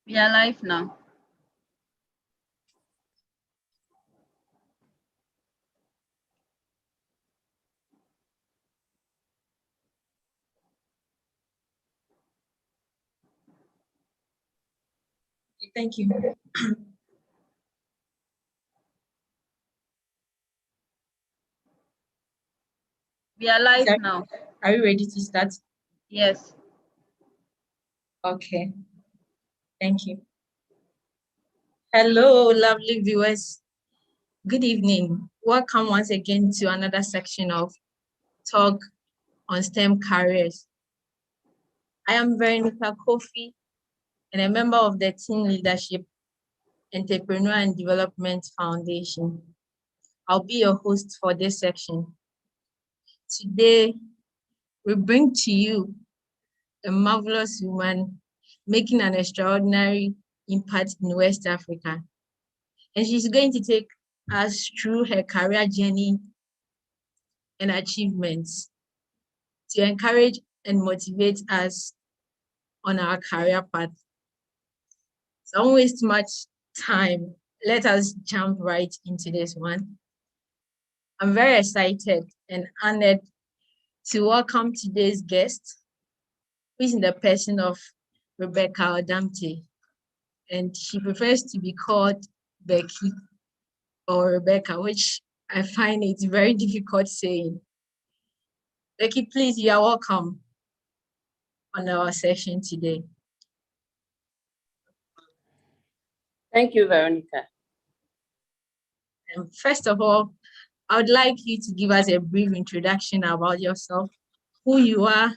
We are live now. Thank you. We are live now. Are you ready to start? Yes. Okay. Thank you. Hello, lovely viewers. Good evening. Welcome once again to another section of Talk on STEM Careers. I am Veronica Kofi, and a member of the Team Leadership Entrepreneur and Development Foundation. I'll be your host for this section. Today, we bring to you a marvelous woman making an extraordinary impact in West Africa. And she's going to take us through her career journey and achievements to encourage and motivate us on our career path. So don't waste much time. Let us jump right into this one. I'm very excited and honored to welcome today's guest, who is in the person of Rebecca Odametey, and she prefers to be called Becky or Rebecca, which I find it very difficult saying. Becky, please, you are welcome on our session today. Thank you, Veronica. First of all, I would like you to give us a brief introduction about yourself, who you are,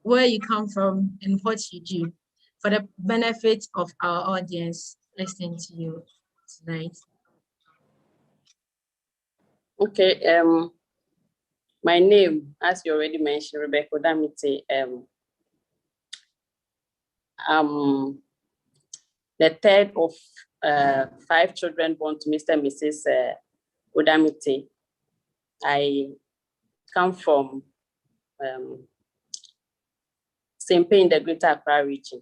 where you come from, and what you do, for the benefit of our audience listening to you tonight. Okay, my name, as you already mentioned, Rebecca Odametey. I'm the third of 5 children born to Mr. and Mrs. Odametey. I come from Sempe in the Greater Accra region.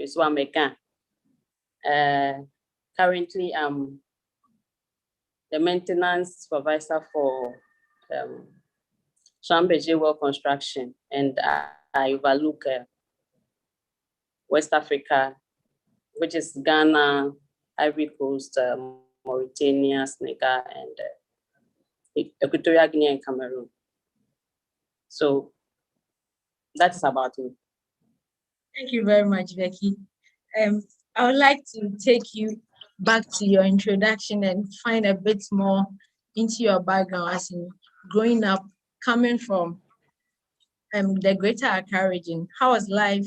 So I'm a Ghan. Currently, I'm the maintenance supervisor for Schlumberger Well Construction, and I overlook West Africa, which is Ghana, Ivory Coast, Mauritania, Senegal, and Equatorial Guinea and Cameroon. So that is about me. Thank you very much, Becky. I would like to take you back to your introduction and find a bit more into your background as in growing up, coming from the Greater Accra region. How has life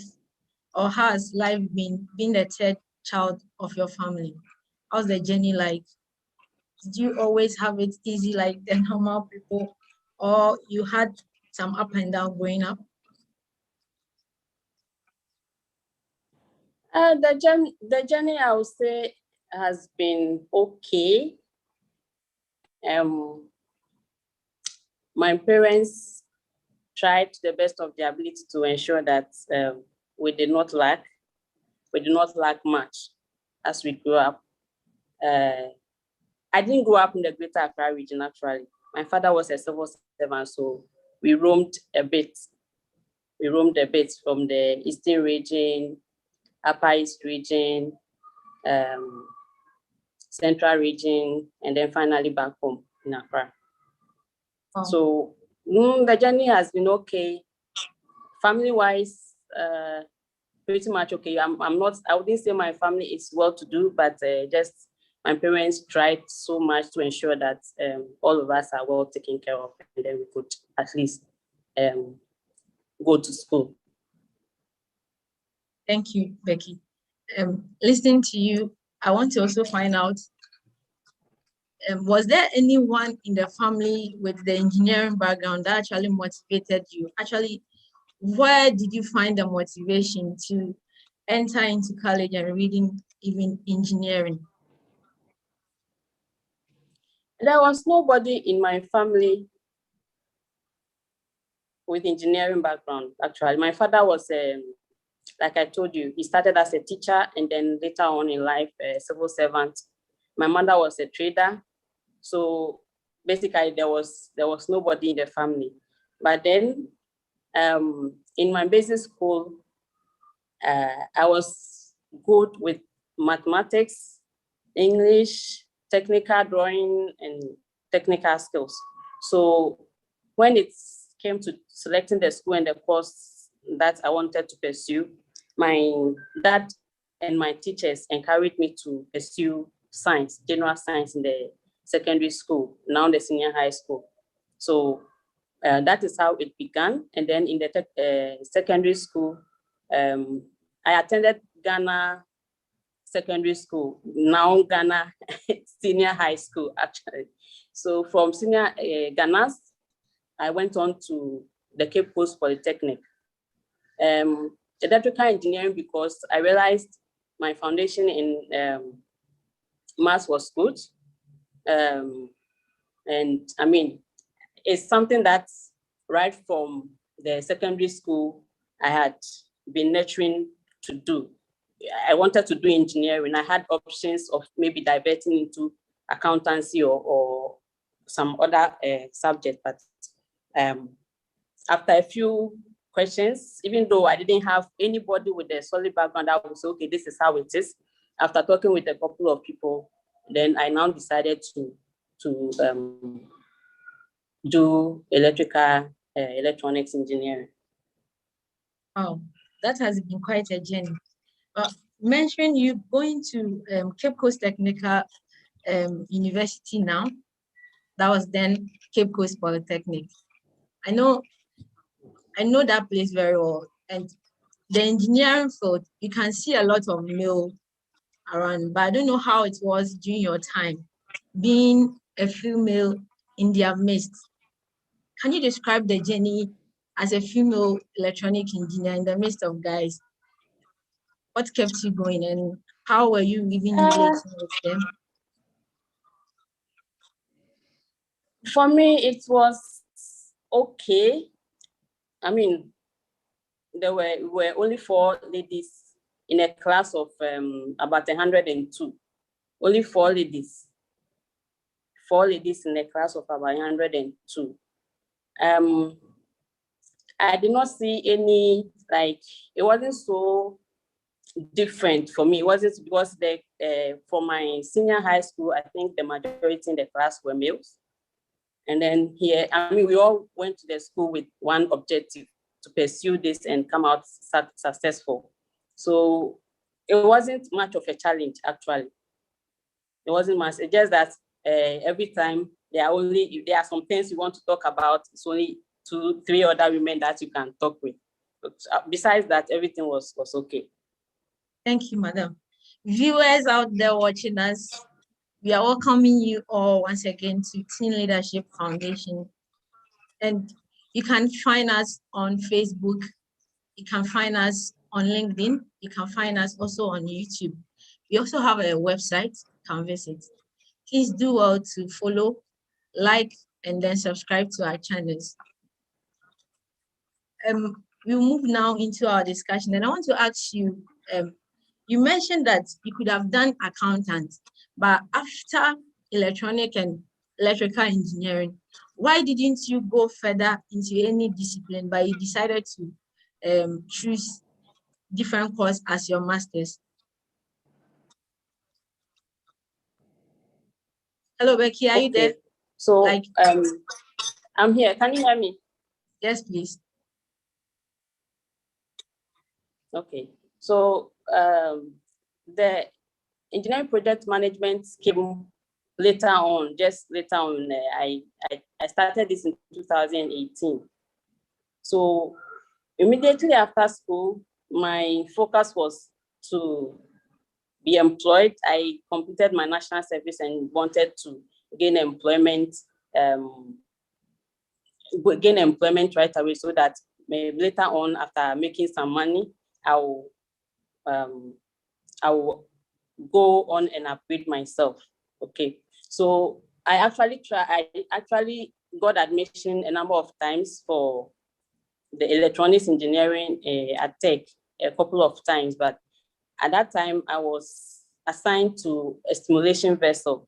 been being the third child of your family? How's the journey like? Did you always have it easy like the normal people, or you had some up and down growing up? The journey, I would say, has been okay. My parents tried to the best of their ability to ensure that we did not lack much as we grew up. I didn't grow up in the Greater Accra region, actually. My father was a civil servant, so we roamed a bit. We roamed a bit from the Eastern region, Upper East region, Central region, and then finally back home in Accra. Oh. So the journey has been okay. Family-wise, pretty much okay. I wouldn't say my family is well-to-do, but just my parents tried so much to ensure that all of us are well taken care of, and then we could at least go to school. Thank you, Becky. Listening to you, I want to also find out, was there anyone in the family with the engineering background that actually motivated you? Actually, where did you find the motivation to enter into college and reading even engineering? There was nobody in my family with engineering background, actually. My father was like I told you, he started as a teacher and then later on in life, a civil servant. My mother was a trader. So basically there was nobody in the family. But then in my basic school, I was good with mathematics, English, technical drawing, and technical skills. So when it came to selecting the school and the course that I wanted to pursue, my dad and my teachers encouraged me to pursue science, general science in the secondary school, now the senior high school. So that is how it began. And then in the secondary school, I attended Ghana secondary school, now Ghana senior high school, actually. So from senior Ghana, I went on to the Cape Coast Polytechnic. Electrical engineering, because I realized my foundation in maths was good. And I mean, it's something that's right from the secondary school I had been nurturing to do. I wanted to do engineering. I had options of maybe diverting into accountancy or some other subject, but after a few questions, even though I didn't have anybody with a solid background, I would say, okay, this is how it is. After talking with a couple of people, then I now decided to do electronics engineering. Oh, that has been quite a journey. Mentioning you going to Cape Coast Technical University now, that was then Cape Coast Polytechnic. I know that place very well, and the engineering field, you can see a lot of male around, but I don't know how it was during your time being a female in their midst. Can you describe the journey as a female electronic engineer in the midst of guys? What kept you going and how were you even relating with them? For me, it was okay. I mean, there were only 4 ladies in a class of about 102. Only 4 ladies. 4 ladies in a class of about 102. I did not see any, like, it wasn't so different for me. It wasn't because for my senior high school, I think the majority in the class were males. And then here, I mean, we all went to the school with one objective, to pursue this and come out successful. So it wasn't much of a challenge, actually. It wasn't much. It's just that every time if there are some things you want to talk about, it's only 2, 3 other women that you can talk with. But besides that, everything was okay. Thank you, madam. Viewers out there watching us, we are welcoming you all once again to Teen Leadership Foundation. And you can find us on Facebook. You can find us on LinkedIn. You can find us also on YouTube. We also have a website you can visit. Please do well to follow, like, and then subscribe to our channels. We'll move now into our discussion. And I want to ask you, you mentioned that you could have done accountant, but after electronic and electrical engineering, why didn't you go further into any discipline, but you decided to choose different course as your master's? Hello, Becky, are you there? So I'm here. Can you hear me? Yes, please. Okay. So the engineering project management came later on, just later on. I started this in 2018. So immediately after school, my focus was to be employed. I completed my national service and wanted to gain employment right away, so that maybe later on, after making some money, I will go on and upgrade myself. Okay, so I actually got admission a number of times for the electronics engineering at Tech, a couple of times, but at that time I was assigned to a stimulation vessel,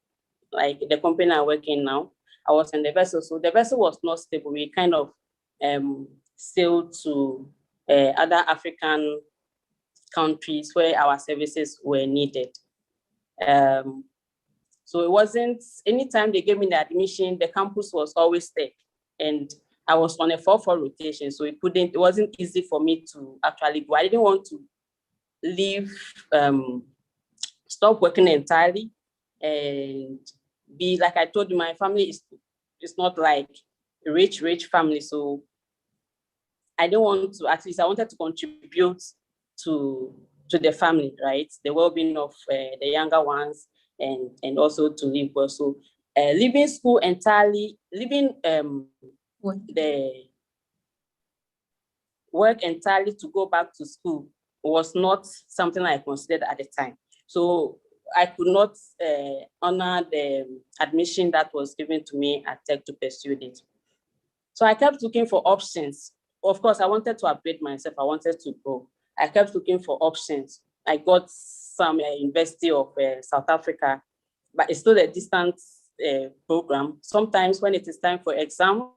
like the company I work in now. I was in the vessel, so the vessel was not stable. We kind of sailed to other African countries where our services were needed. So it wasn't, anytime they gave me the admission, the campus was always there. And I was on a 4-4 rotation, so it wasn't easy for me to actually go. I didn't want to leave, stop working entirely and be, like I told you, my family is not like a rich family. So I didn't want to, at least I wanted to contribute to the family, right? The well-being of the younger ones and also to live well. So leaving school entirely, leaving the work entirely to go back to school was not something I considered at the time. So I could not honor the admission that was given to me at Tech to pursue it. So I kept looking for options. Of course, I wanted to upgrade myself. I wanted to go. I kept looking for options. I got some University of South Africa, but it's still a distance program. Sometimes when it is time for exam,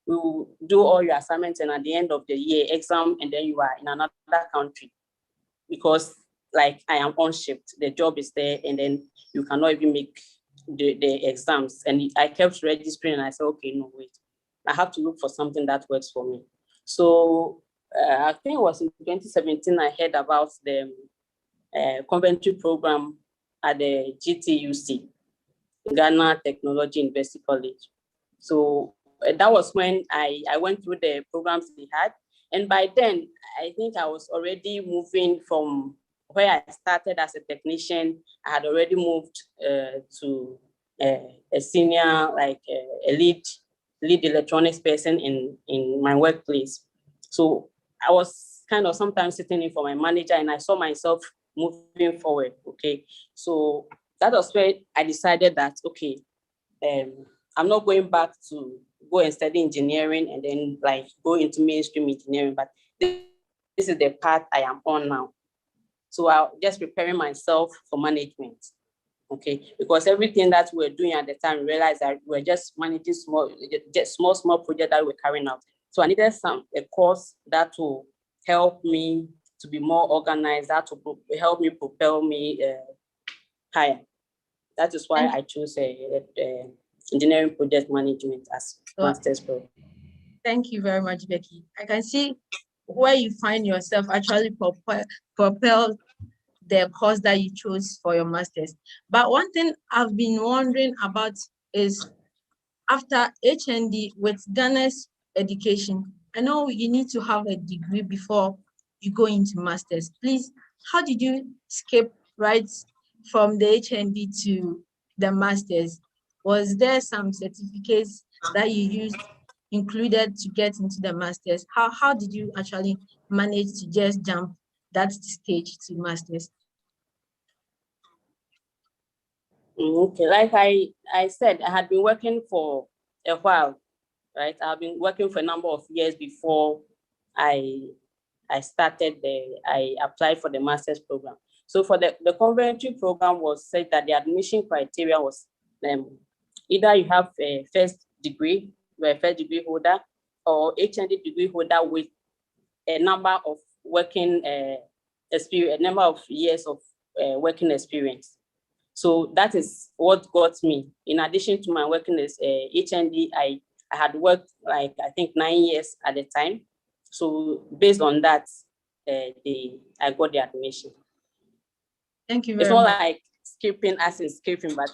we will do all your assignments, and at the end of the year, exam, and then you are in another country. Because like I am on shift, the job is there, and then you cannot even make the exams. And I kept registering, and I said, okay, no, wait. I have to look for something that works for me. So I think it was in 2017, I heard about the Coventry program at the GTUC, Ghana Technology University College. So that was when I went through the programs they had. And by then, I think I was already moving from where I started as a technician. I had already moved to a senior, like a lead electronics person in my workplace. So I was kind of sometimes sitting in for my manager, and I saw myself moving forward, okay? So that was where I decided that, okay, I'm not going back to go and study engineering and then like go into mainstream engineering, but this is the path I am on now. So I'm just preparing myself for management, okay? Because everything that we're doing at the time, we realized that we're just managing small projects that we're carrying out. So I needed a course that will help me to be more organized, that will help me propel me higher. That is why I chose engineering project management as master's program. Thank you very much, Becky. I can see where you find yourself actually propel the course that you chose for your master's. But one thing I've been wondering about is after HND with Ghana's education, I know you need to have a degree before you go into master's. Please, how did you skip right from the HND to the master's? Was there some certificates that you used included to get into the master's? How did you actually manage to just jump that stage to master's? Okay, like I said, I had been working for a while, right? I've been working for a number of years before I applied for the master's program. So for the Coventry program was said that the admission criteria was either you have a first degree, you're a first degree holder, or HND degree holder with a number of working experience, a number of years of working experience. So that is what got me. In addition to my working as HND, I had worked like, I think 9 years at the time. So based on that, I got the admission. Thank you very much. It's not like skipping as in skipping, but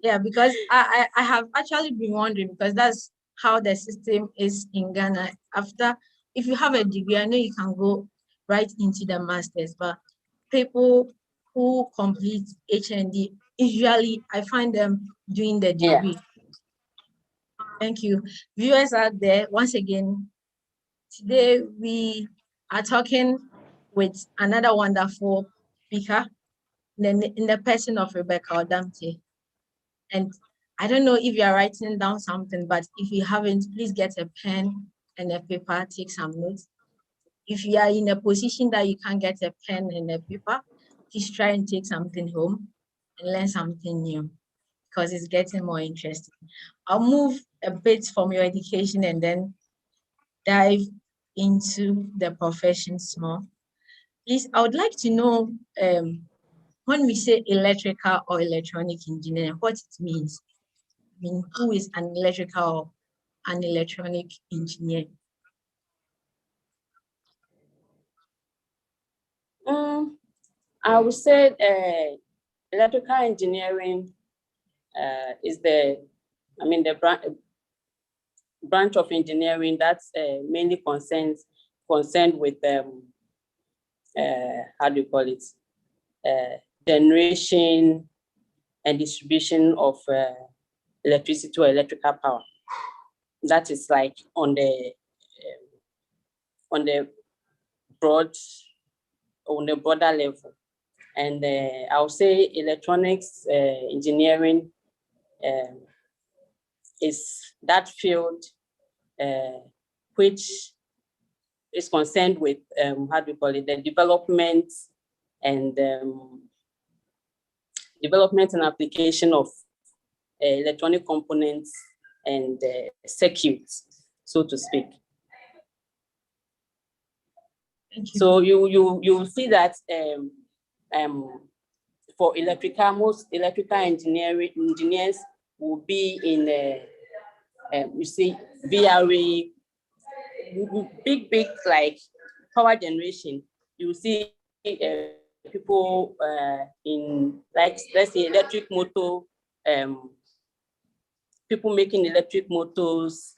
yeah, because I have actually been wondering, because that's how the system is in Ghana. After, if you have a degree, I know you can go right into the master's, but people who complete HND, usually I find them doing the degree. Yeah. Thank you. Viewers out there, once again, today we are talking with another wonderful speaker in the person of Rebecca Odametey. And I don't know if you are writing down something, but if you haven't, please get a pen and a paper, take some notes. if you are in a position that you can't get a pen and a paper, please try and take something home and learn something new, because it's getting more interesting. I'll move a bit from your education and then dive into the professions more. Please, I would like to know, when we say electrical or electronic engineer, what it means. I mean, who is an electrical or an electronic engineer? I would say electrical engineering is the branch of engineering that's mainly concerned with how do you call it? Generation and distribution of electricity or electrical power. That is like on the broader level. And I would say electronics engineering is that field which is concerned with how do you call it, the development and application of electronic components and circuits, so to speak. So you see that for most electrical engineers will be in you see VRA, big like power generation. You see people in, like, let's say electric motor, people making electric motors,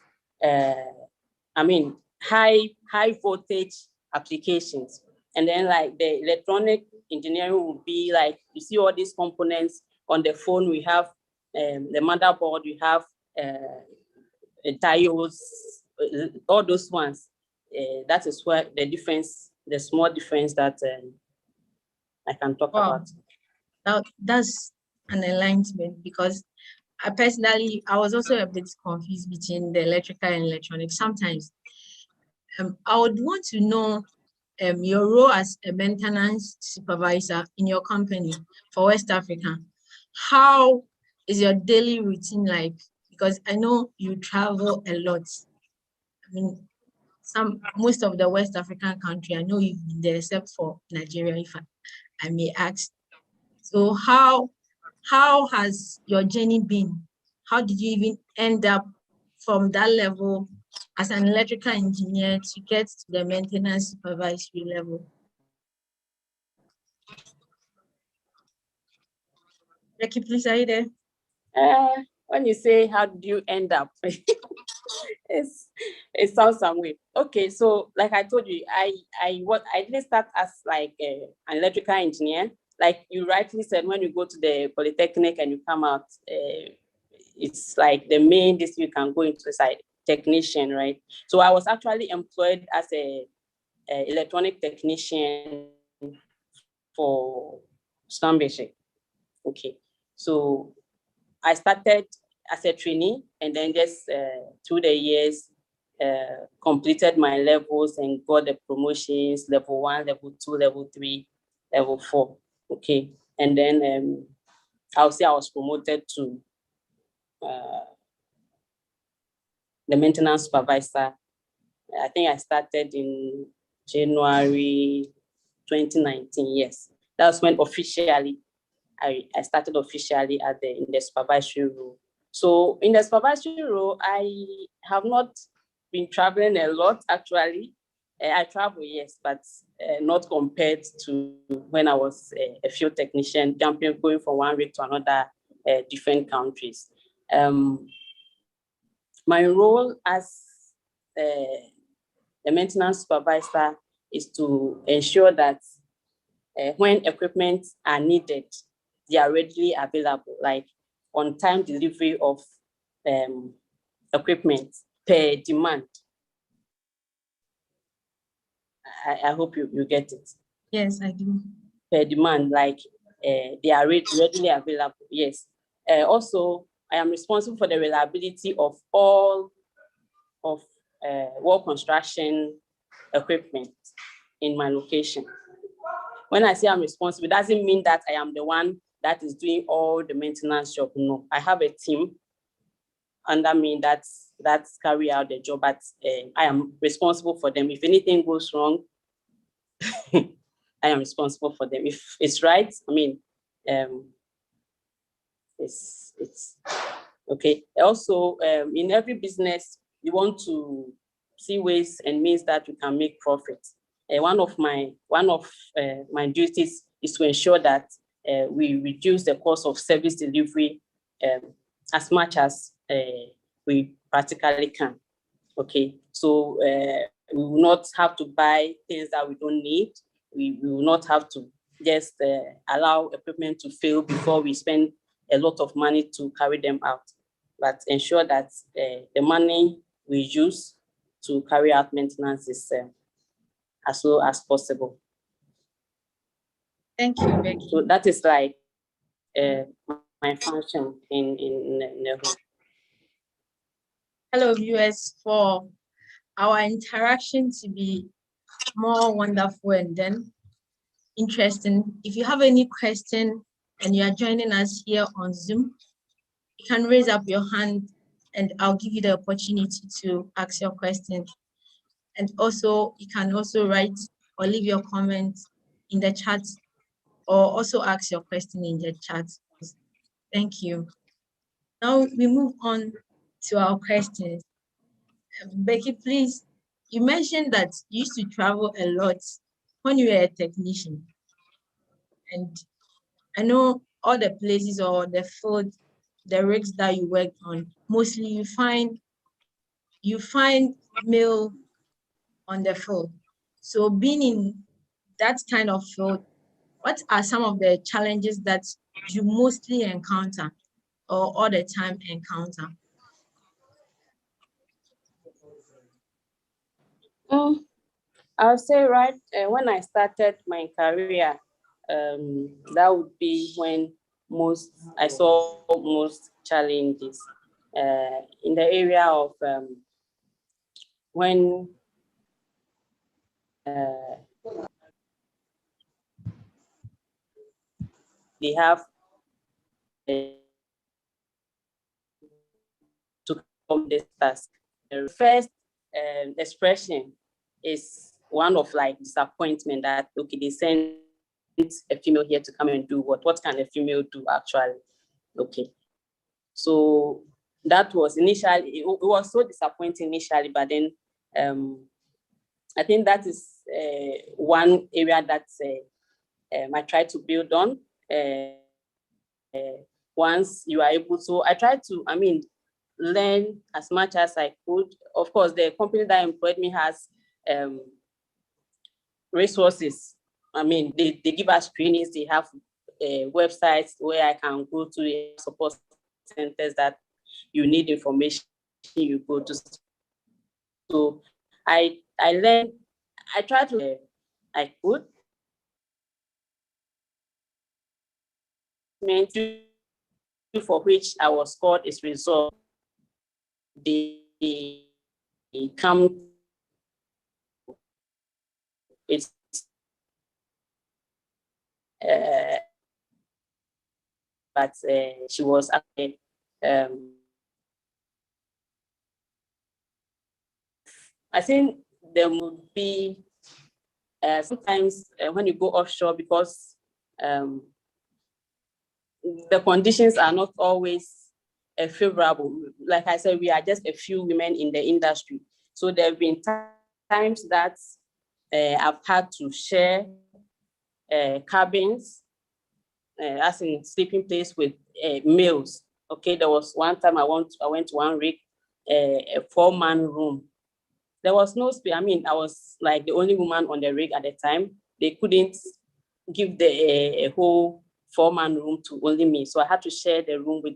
high voltage applications. And then like the electronic engineering will be like, you see all these components on the phone. We have the motherboard, we have diodes, all those ones. That is where the small difference that I can talk about. That's an enlightenment, because I was also a bit confused between the electrical and electronic. Sometimes I would want to know your role as a maintenance supervisor in your company for West Africa. How is your daily routine like? Because I know you travel a lot. I mean, most of the West African country, I know you've been there, except for Nigeria, if I may ask. So how has your journey been? How did you even end up from that level as an electrical engineer to get to the maintenance supervisory level? Becky, please, are you there? When you say how did you end up, it sounds some way. Okay, so like I told you, I didn't start as like an electrical engineer. Like you rightly said, when you go to the Polytechnic and you come out, it's like the main this you can go into side technician, right? So I was actually employed as a electronic technician for Schlumberger. Okay, so I started as a trainee, and then just through the years, completed my levels and got the promotions: level 1, level 2, level 3, level 4. Okay, and then I'll say I was promoted to the maintenance supervisor. I think I started in January 2019. Yes, that's when officially I started officially in the supervisory role. So in the supervisory role, I have not been traveling a lot, actually. I travel, yes, but not compared to when I was a field technician, going from one rig to another, different countries. My role as the maintenance supervisor is to ensure that when equipment are needed, they are readily available, like on-time delivery of equipment per demand. I hope you get it. Yes, I do. Per demand, like they are readily available, yes. Also, I am responsible for the reliability of all of well construction equipment in my location. When I say I'm responsible, it doesn't mean that I am the one that is doing all the maintenance job. No, I have a team under me that's carry out the job, but I am responsible for them. If anything goes wrong, I am responsible for them. If it's right, I mean, it's okay. Also, in every business, you want to see ways and means that you can make profit. One of my duties is to ensure that we reduce the cost of service delivery as much as we practically can. Okay, so we will not have to buy things that we don't need. We will not have to just allow equipment to fail before we spend a lot of money to carry them out, but ensure that the money we use to carry out maintenance is as low as possible. Thank you, Becky. So that is like my function in the home. Hello, viewers. For our interaction to be more wonderful and then interesting, if you have any question and you are joining us here on Zoom, you can raise up your hand and I'll give you the opportunity to ask your question. And also, you can also write or leave your comments in the chat or also ask your question in the chat. Thank you. Now we move on to our questions. Becky, please, you mentioned that you used to travel a lot when you were a technician. And I know all the places or the field, the rigs that you worked on, mostly you find male on the field. So being in that kind of field, what are some of the challenges that you mostly encounter or all the time encounter? I'll say when I started my career, that would be when I saw most challenges in the area of when they have to come this task. The first expression is one of like disappointment that, okay, they sent a female here to come and do what? What can a female do actually? Okay. So that was initially, it was so disappointing initially, but then I think that is one area that I try to build on. Once you are able to, I try to, learn as much as I could. Of course, the company that employed me has resources. They give us trainings, they have websites where I can go to the support centers that you need information, you go to. So I learned, I tried to, I could. For which I was called is resolved. They come, it's but she was actually I think there would be sometimes when you go offshore, because the conditions are not always favorable. Like I said, we are just a few women in the industry. So there have been times that I've had to share cabins, as in sleeping place with males. Okay, there was one time I went to one rig, a 4-man room. There was no space. I was like the only woman on the rig at the time. They couldn't give a whole 4-man room to only me. So I had to share the room with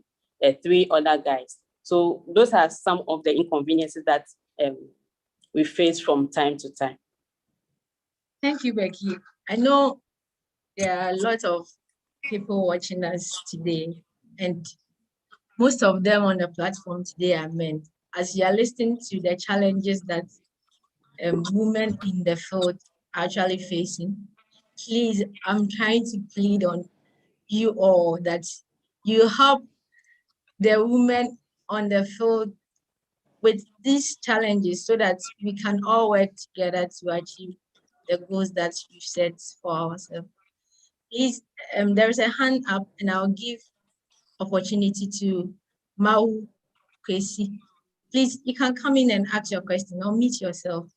3 other guys. So those are some of the inconveniences that we face from time to time. Thank you, Becky. I know there are a lot of people watching us today, and most of them on the platform today are men. As you are listening to the challenges that women in the field are actually facing. Please, I'm trying to plead on you all that you help the women on the field with these challenges so that we can all work together to achieve the goals that we've set for ourselves. Please, there's a hand up and I'll give opportunity to Mau Kwesi. Please, you can come in and ask your question or meet yourself.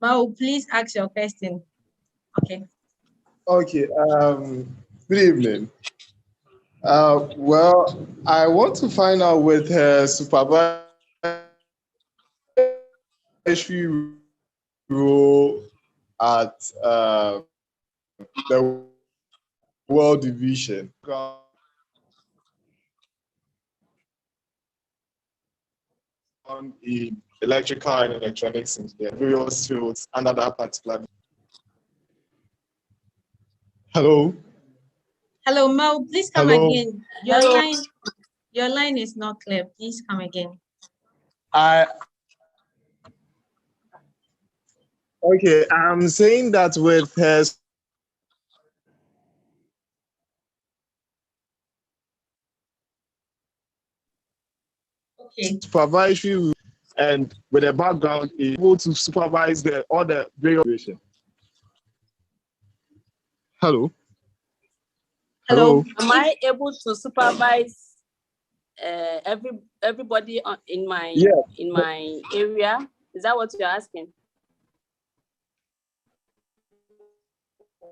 Mau, please ask your question. Okay. Okay, good evening. Well, I want to find out with her supervisory role at the Well Division. In electrical and electronics engineering, various fields under that particular. Hello. Hello, Mau, please come Hello. again. Your line is not clear. Please come again. Okay, I'm saying that with her supervisory and with a background able to supervise all the various. Hello. Hello. Am I able to supervise everybody in my area? Is that what you're asking?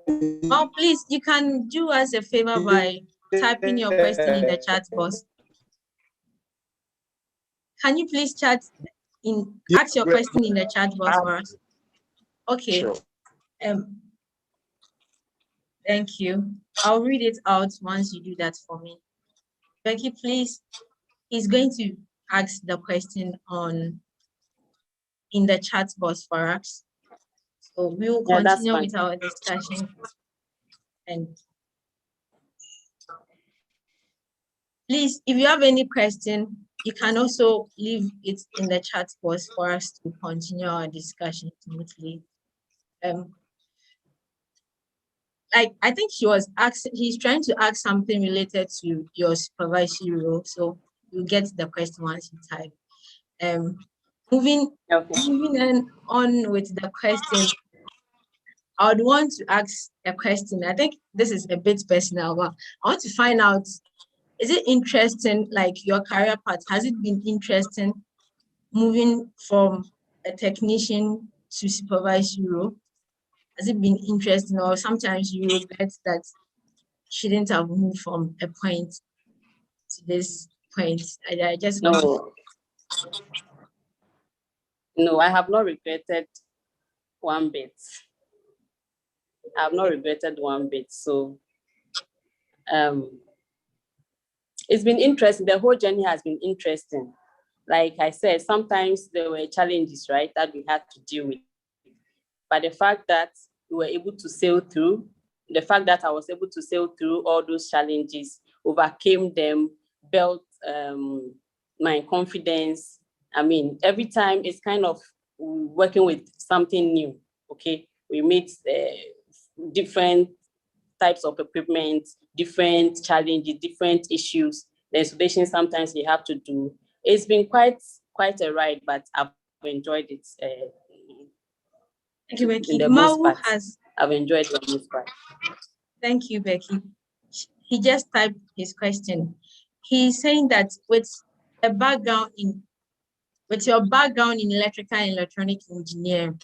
Oh, please, you can do us a favor by typing your question in the chat box. Can you please ask your question in the chat box for us? Okay. Sure. Thank you. I'll read it out once you do that for me. Becky, please, he's going to ask the question in the chat box for us. So we'll continue with our discussion. And please, if you have any question, you can also leave it in the chat box for us to continue our discussion smoothly. I think he's trying to ask something related to your supervisory role. So you get the question once you type. Moving on with the question, I would want to ask a question. I think this is a bit personal, but I want to find out, is it interesting, like your career path, has it been interesting moving from a technician to supervisory role? Has it been interesting, or sometimes you regret that shouldn't have moved from a point to this point? I just want No, I have not regretted one bit. I have not regretted one bit. So it's been interesting. The whole journey has been interesting. Like I said, sometimes there were challenges, right, that we had to deal with. But the fact that we were able to sail through, the fact that I was able to sail through all those challenges, overcame them, built my confidence. I mean, every time it's kind of working with something new, okay? We meet different types of equipment, different challenges, different issues, the installation sometimes you have to do. It's been quite a ride, but I've enjoyed it. Thank you, Becky. I've enjoyed the most part. Thank you, Becky. He just typed his question. He's saying that with your background in electrical and electronic engineering,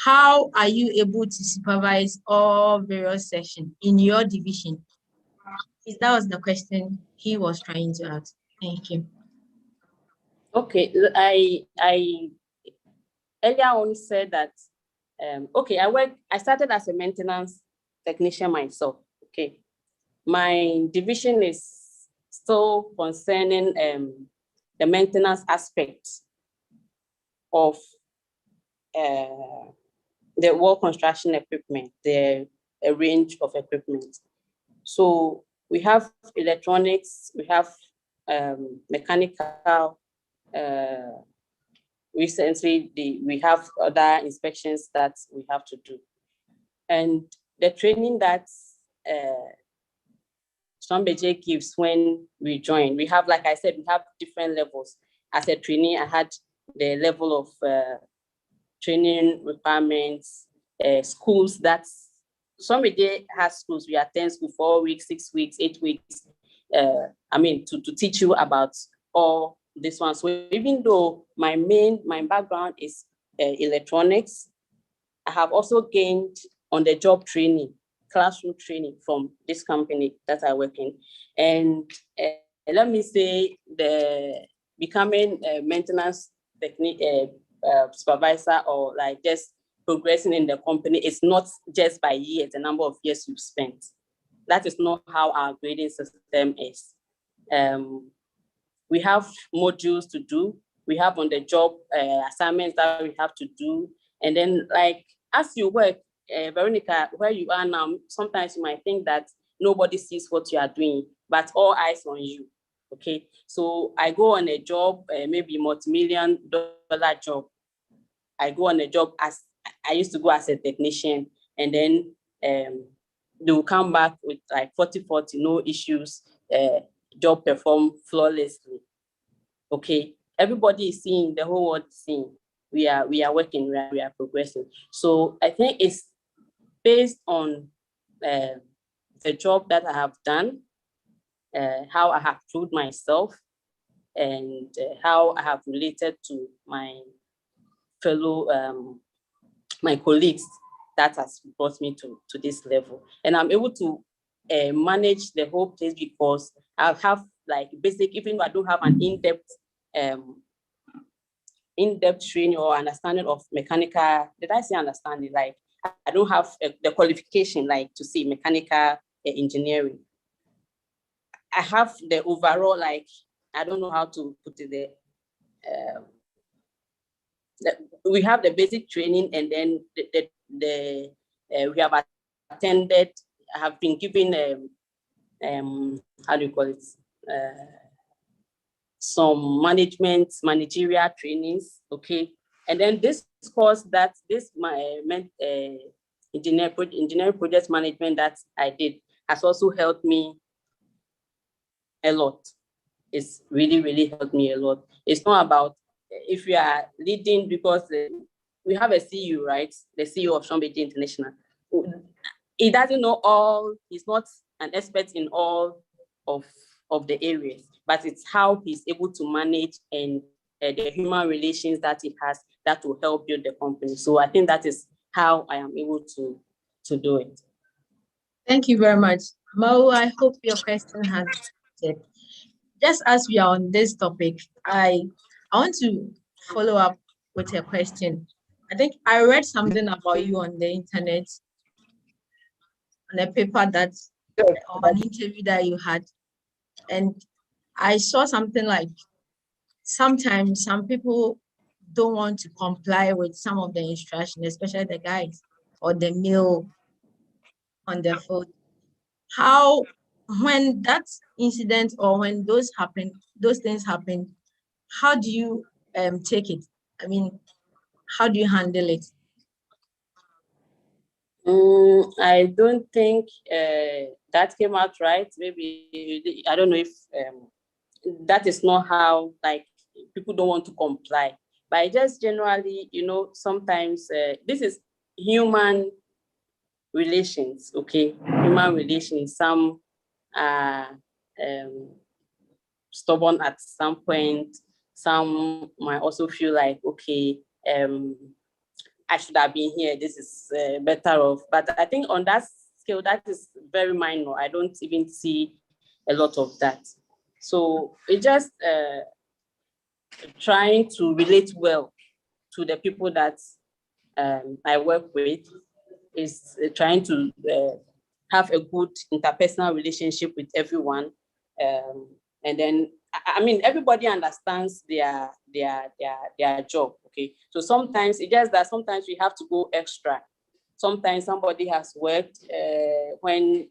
how are you able to supervise all various sections in your division? That was the question he was trying to ask. Thank you. Okay, I earlier on said that, I started as a maintenance technician myself, okay. My division is still concerning the maintenance aspect of the well construction equipment, a range of equipment. So we have electronics, we have mechanical. Recently, we have other inspections that we have to do. And the training that Schlumberger gives when we join, we have, like I said, we have different levels. As a trainee, I had the level of training requirements, schools that Schlumberger has schools. We attend school 4 weeks, 6 weeks, 8 weeks. To teach you about all this one. So even though my background is electronics, I have also gained on-the-job training, classroom training from this company that I work in. And let me say, becoming a maintenance supervisor, or like just progressing in the company, is not just by years, the number of years you've spent. That is not how our grading system is. We have modules to do. We have on-the-job assignments that we have to do. And then, like, as you work, Veronica, where you are now, sometimes you might think that nobody sees what you are doing, but all eyes on you, okay? So I go on a job, maybe multi-million-dollar job. I go on a job as, I used to go as a technician, and then they will come back with like 40-40, no issues, job performed flawlessly, okay? Everybody is seeing, the whole world is seeing. We are working, we are progressing. So I think it's based on the job that I have done, how I have proved myself, and how I have related to my fellow, my colleagues, that has brought me to this level. And I'm able to manage the whole place because I have like basic, even though I don't have an in-depth training or understanding of mechanical, did I say understanding? Like, I don't have the qualification, like to see mechanical engineering. I have the overall, like, I don't know how to put it there. We have the basic training, and then we have attended, I have been given, how do you call it? Some managerial trainings, okay? And then this course that engineering project management that I did has also helped me a lot. It's really, really helped me a lot. It's not about if you are leading, because we have a CEO, right? The CEO of Schlumberger International. He doesn't know all, he's not an expert in all of the areas, but it's how he's able to manage and the human relations that he has that will help build the company. So I think that is how I am able to do it. Thank you very much. Mo, I hope your question has been. Just as we are on this topic, I want to follow up with a question. I think I read something about you on the internet, on a paper that, or an interview that you had, and I saw something like, sometimes some people don't want to comply with some of the instructions, especially the guys or the male on the field. How, when that incident or when those things happen, how do you take it? I mean, how do you handle it? I don't think that came out right. Maybe, I don't know if that is not how, like, people don't want to comply. But I just generally, sometimes this is human relations, okay? Human relations, some are stubborn at some point. Some might also feel like, okay, I should have been here. This is better off. But I think on that scale, that is very minor. I don't even see a lot of that. So it's just trying to relate well to the people that I work with, is trying to have a good interpersonal relationship with everyone. And then, I mean, everybody understands their job, okay? So sometimes it's just that sometimes we have to go extra. Sometimes somebody has worked when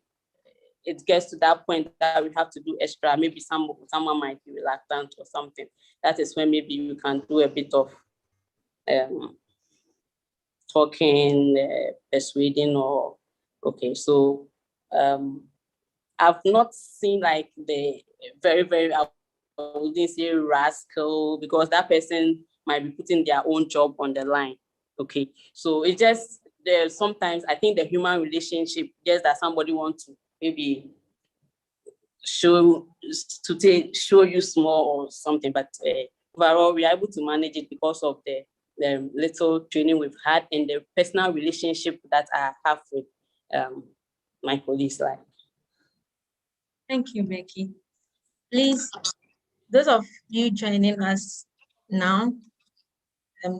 it gets to that point that we have to do extra, maybe someone might be reluctant or something. That is when maybe you can do a bit of talking, persuading, or okay. So I've not seen like the very, I wouldn't say rascal, because that person might be putting their own job on the line. Okay, so it just, there's sometimes I think the human relationship, just that somebody wants to maybe show you small or something, but overall we are able to manage it because of the little training we've had and the personal relationship that I have with my colleagues. Like, thank you, Becky. Please, those of you joining us now,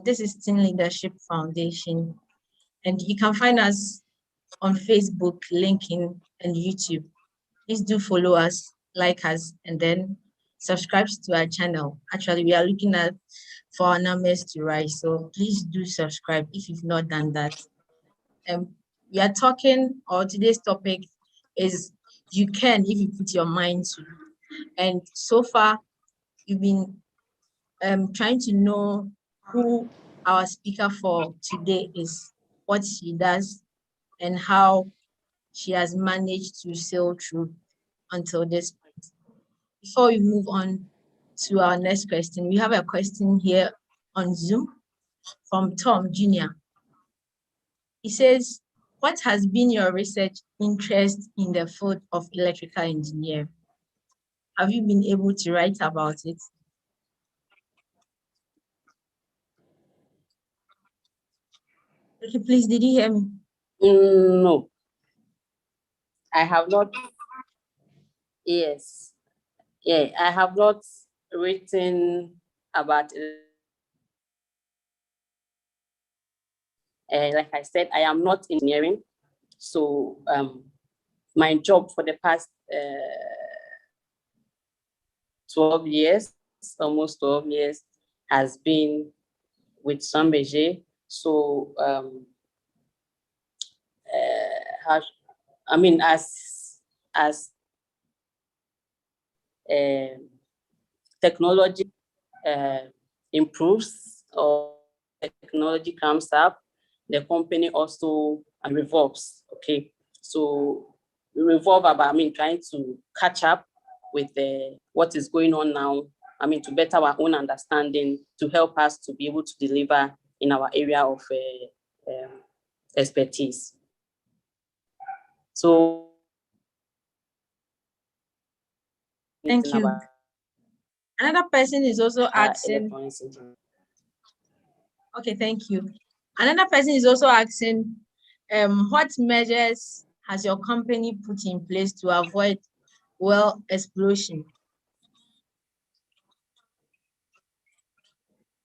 this is Teen Leadership Foundation, and you can find us on Facebook, LinkedIn, and YouTube. Please do follow us, like us, and then subscribe to our channel. Actually, we are looking at for our numbers to rise, so please do subscribe if you've not done that. We are talking, or today's topic is you can if you put your mind to. And so far, you've been trying to know who our speaker for today is, what she does, and how she has managed to sail through until this point. Before we move on to our next question, we have a question here on Zoom from Tom Jr. He says, what has been your research interest in the field of electrical engineering? Have you been able to write about it? Okay, please, did you hear me? no, I have not. Yes, yeah, I have not written about it. Like I said, I am not engineering, so my job for the past 12 years, almost 12 years, has been with Schlumberger. So as technology improves or technology comes up, the company also revolves. Okay, so we revolve about, trying to catch up with what is going on now. To better our own understanding, to help us to be able to deliver in our area of expertise. So, thank you. Another person is also asking. Okay, thank you. Another person is also asking, what measures has your company put in place to avoid well explosion?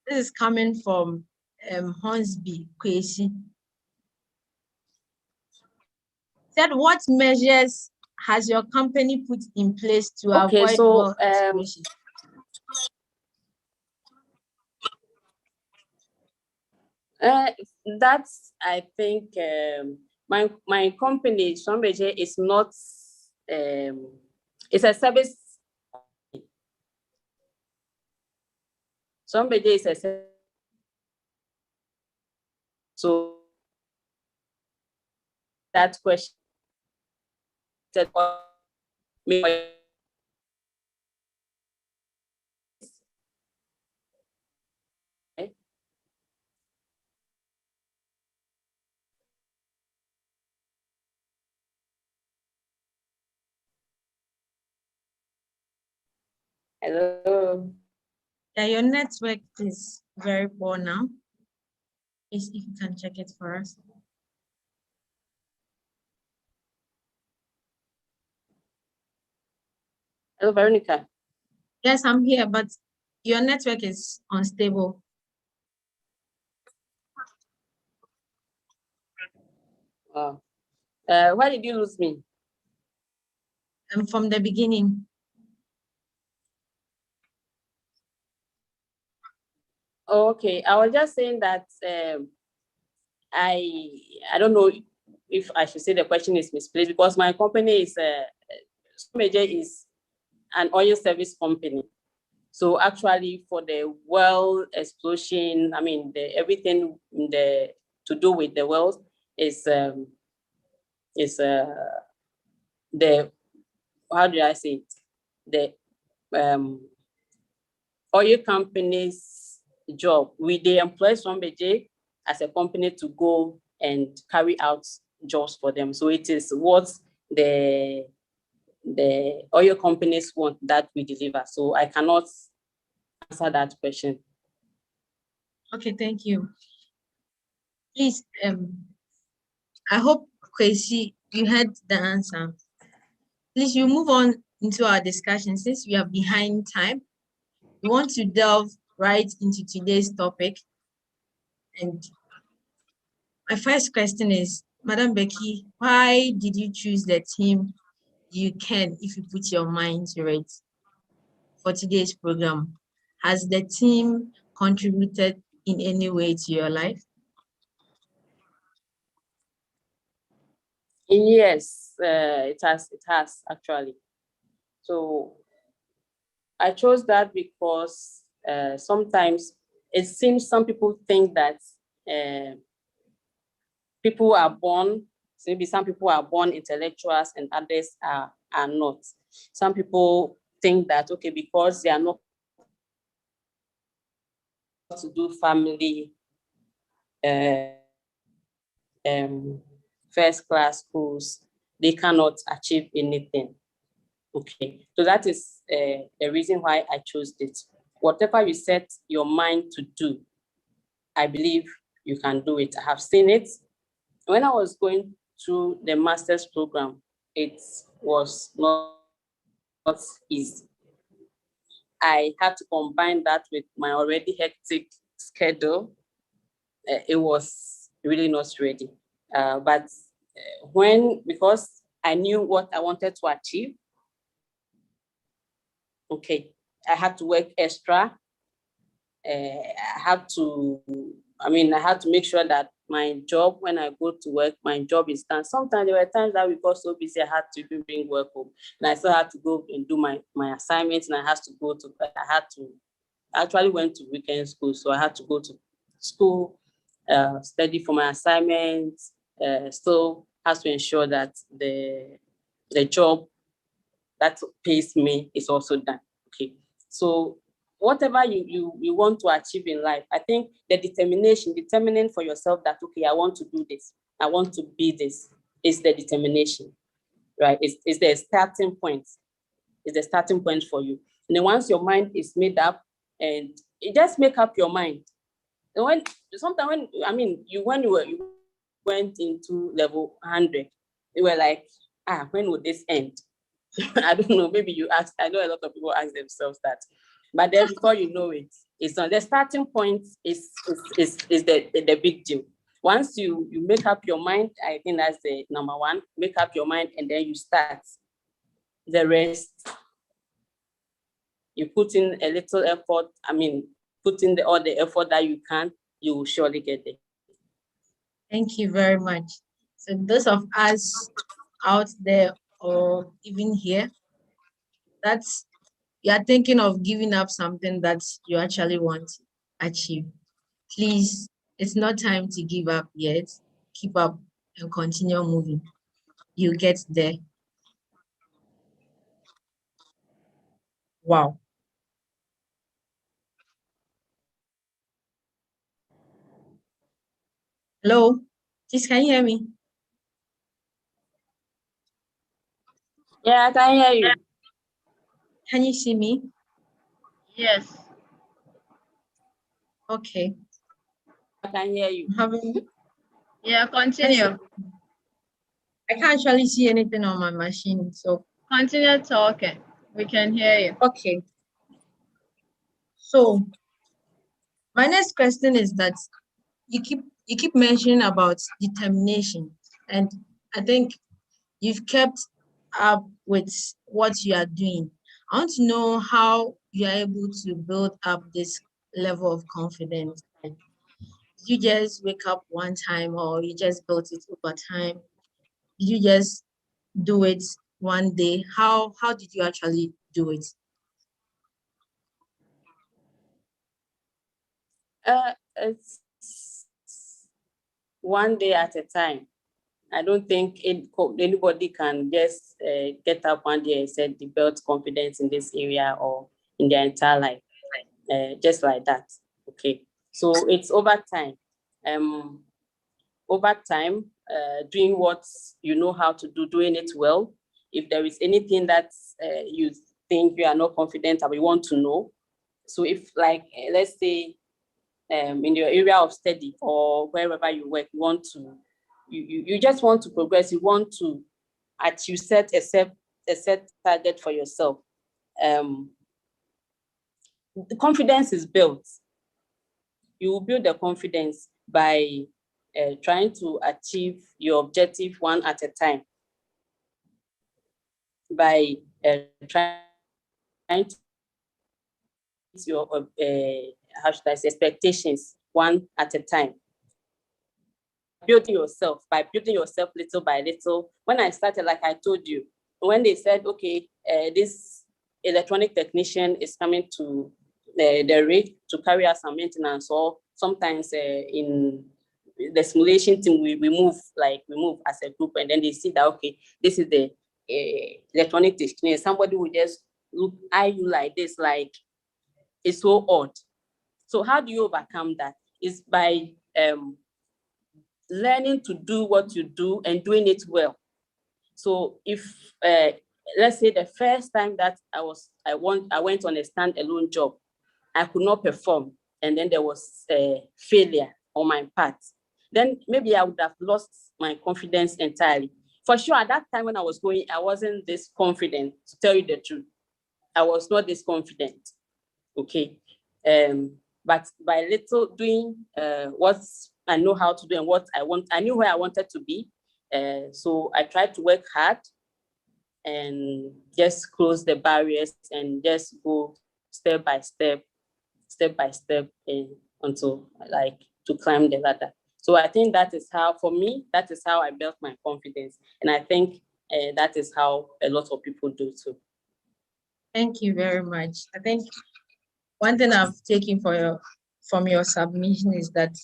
This is coming from Hornsby Kwesi. Said, what measures has your company put in place to avoid well explosion? That's, I think, my company, Schlumberger, is not, it's a service. Schlumberger is a service. So that question, hello. Yeah, your network is very poor now. If you can check it for us. Hello, Veronica. Yes, I'm here, but your network is unstable. Why did you lose me? From the beginning. Okay, I was just saying that I don't know if I should say the question is misplaced, because my company is Schlumberger is an oil service company. So actually for the well explosion, I mean, everything to do with the wells is the, how do I say it? The oil company's job. They employ Schlumberger as a company to go and carry out jobs for them. So it is what the oil companies want that we deliver. So I cannot answer that question. Okay, thank you. Please, I hope, Kwesi, you heard the answer. Please, you move on into our discussion since we are behind time. We want to delve right into today's topic. And my first question is, Madam Becky, why did you choose the team you can if you put your mind to it for today's program? Has the team contributed in any way to your life? Yes, it has actually. So I chose that because sometimes it seems some people think that people are born, maybe some people are born intellectuals and others are not. Some people think that, okay, because they are not to do family first class schools, they cannot achieve anything. Okay, so that is the reason why I chose it. Whatever you set your mind to do, I believe you can do it. I have seen it. When I was going through the master's program, it was not easy. I had to combine that with my already hectic schedule. It was really not ready. But because I knew what I wanted to achieve, okay, I had to work extra. I had to make sure that my job, when I go to work, my job is done. Sometimes there were times that we got so busy, I had to even bring work home. And I still had to go and do my assignments, and I actually went to weekend school. So I had to go to school, study for my assignments, still has to ensure that the job that pays me is also done. Okay. So whatever you want to achieve in life, I think the determining for yourself that, okay, I want to do this, I want to be this, is the determination, right? It's the starting point. It's the starting point for you. And then once your mind is made up, and you just make up your mind. And when you went into level 100, you were like, when would this end? I don't know, maybe you asked, I know a lot of people ask themselves that. But then before you know it, it's on the starting point is the big deal. Once you make up your mind, I think that's the number one, make up your mind and then you start. The rest, you put in a little effort, put in all the effort that you can, you will surely get it. Thank you very much. So those of us out there or even here, you are thinking of giving up something that you actually want to achieve. Please, it's not time to give up yet. Keep up and continue moving. You get there. Wow. Hello, please, can you hear me? Yeah, I can hear you. Can you see me? Yes. I Okay. can hear you. Yeah, continue. I can't actually see anything on my machine, so. Continue talking. We can hear you. Okay. So my next question is that you keep mentioning about determination, and I think you've kept up with what you are doing. I want to know how you are able to build up this level of confidence. Like, you just wake up one time or you just built it over time? Did you just do it one day? How did you actually do it? It's one day at a time. I don't think anybody can just get up one day and say they built confidence in this area or in their entire life, just like that. Okay, so it's over time. Over time, doing what you know how to do, doing it well. If there is anything that you think you are not confident about, you want to know. So if like, let's say, in your area of study or wherever you work, you want to, you just want to progress, you want to achieve, set a set target for yourself. The confidence is built. You will build the confidence by trying to achieve your objective one at a time, by trying to meet your how should I say, expectations one at a time. Building yourself, by building yourself little by little. When I started, like I told you, when they said, okay, this electronic technician is coming to the rig to carry out some maintenance, or sometimes in the simulation team, we move as a group, and then they see that, okay, this is the electronic technician. Somebody will just look at you like this, like it's so odd. So how do you overcome that? Is by learning to do what you do and doing it well. So if let's say the first time that I went on a standalone job, I could not perform, and then there was a failure on my part, then maybe I would have lost my confidence entirely. For sure, at that time when I was going, I wasn't this confident, to tell you the truth. I was not this confident, okay? But by little doing what I know how to do and what I want, I knew where I wanted to be. So I tried to work hard and just close the barriers and just go step by step, until like to climb the ladder. So I think that is how, for me, that is how I built my confidence. And I think that is how a lot of people do too. Thank you very much. I think one thing I've taken from your submission is that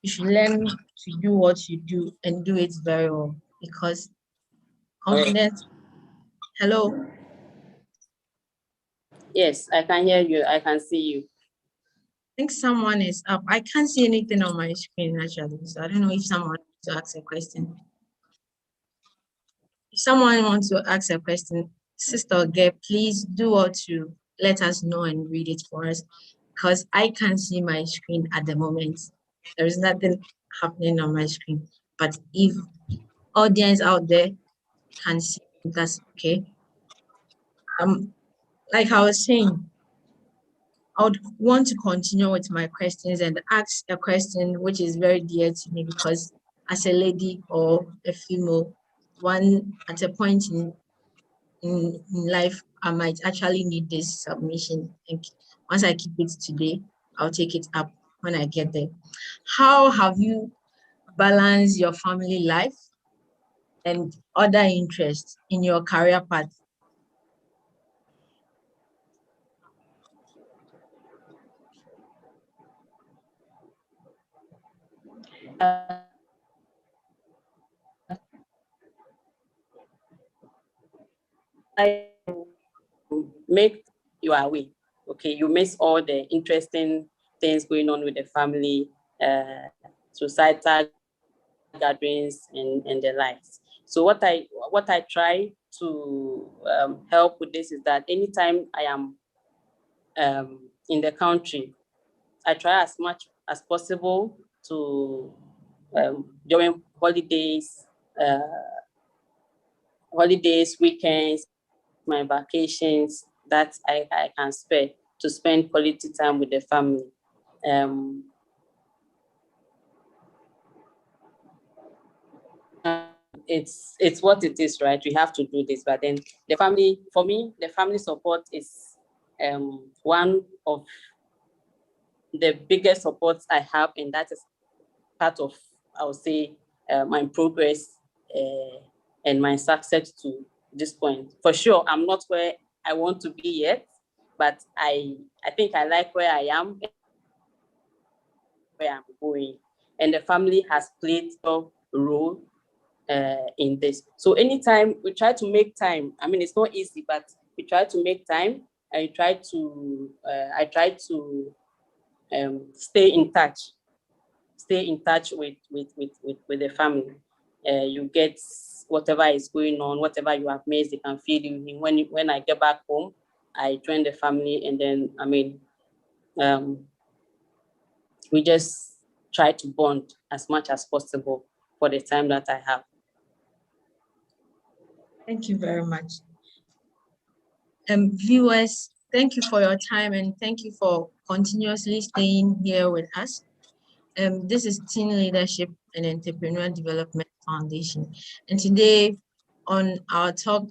you should learn to do what you do and do it very well, because confidence. Hello. Yes, I can hear you. I can see you. I think someone is up. I can't see anything on my screen actually, so I don't know if someone wants to ask a question. If someone wants to ask a question, Sister Gay, please do what to let us know and read it for us, because I can't see my screen at the moment. There is nothing happening on my screen. But if audience out there can see, that's okay. Like I was saying, I would want to continue with my questions and ask a question which is very dear to me, because as a lady or a female, one at a point in life, I might actually need this submission. And once I keep it today, I'll take it up when I get there. How have you balanced your family life and other interests in your career path? Make your way. Okay, you miss all the interesting things going on with the family, societal gatherings, and the likes. So what I try to help with this is that anytime I am in the country, I try as much as possible to during holidays, weekends, my vacations, that I can spare to spend quality time with the family. It's what it is, right? We have to do this, but then the family, for me, the family support is one of the biggest supports I have, and that is part of, I would say, my progress and my success too. this point. For sure, I'm not where I want to be yet, but I think I like where I am, where I'm going, and the family has played a role in this. So anytime we try to make time, I mean, it's not easy, but we try to make time. I try to stay in touch with the family. You get whatever is going on, whatever you have missed, they can feed you. When I get back home, I join the family, and then, I mean, we just try to bond as much as possible for the time that I have. Thank you very much. Viewers, thank you for your time, and thank you for continuously staying here with us. This is Teen Leadership and Entrepreneur Development Foundation. And today on our talk